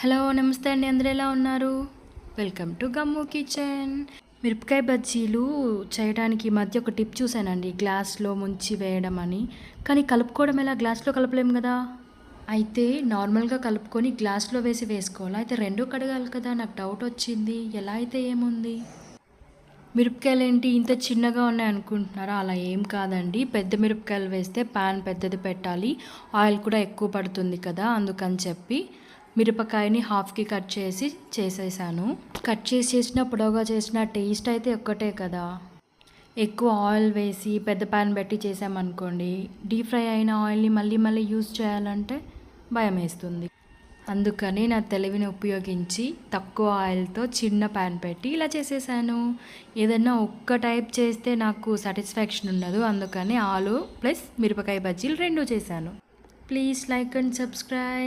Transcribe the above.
Hello నమస్తే అండి, అందరూ ఎలా ఉన్నారు? Welcome to gum kitchen. మిరపకాయ బజ్జీలు చేయడానికి ఈ మధ్య ఒక టిప్ చూశానండి, గ్లాస్లో ముంచి వేయడం అని. కానీ కలుపుకోవడం ఎలా? గ్లాస్లో కలపలేము కదా. అయితే నార్మల్గా కలుపుకొని గ్లాస్లో వేసుకోవాలి. అయితే రెండూ కడగాలి కదా. నాకు డౌట్ వచ్చింది, ఎలా అయితే ఏముంది. మిరపకాయలు ఏంటి ఇంత చిన్నగా ఉన్నాయి అనుకుంటున్నారా? అలా ఏం కాదండి. పెద్ద మిరపకాయలు వేస్తే పాన్ పెద్దది పెట్టాలి, ఆయిల్ కూడా ఎక్కువ పడుతుంది కదా. అందుకని చెప్పి మిరపకాయని హాఫ్కి కట్ చేసి చేసేసాను. కట్ చేసిన పొడవుగా చేసిన టేస్ట్ అయితే ఒక్కటే కదా. ఎక్కువ ఆయిల్ వేసి పెద్ద పాన్ పెట్టి చేసామనుకోండి, డీప్ ఫ్రై అయిన ఆయిల్ని మళ్ళీ మళ్ళీ యూజ్ చేయాలంటే భయం వేస్తుంది. అందుకని నా తెలివిని ఉపయోగించి తక్కువ ఆయిల్తో చిన్న ప్యాన్ పెట్టి ఇలా చేసేసాను. ఏదన్నా ఒక్క టైప్ చేస్తే నాకు సాటిస్ఫాక్షన్ ఉండదు. అందుకని ఆలు ప్లస్ మిరపకాయ బజ్జీలు 2 చేశాను. Please like and subscribe.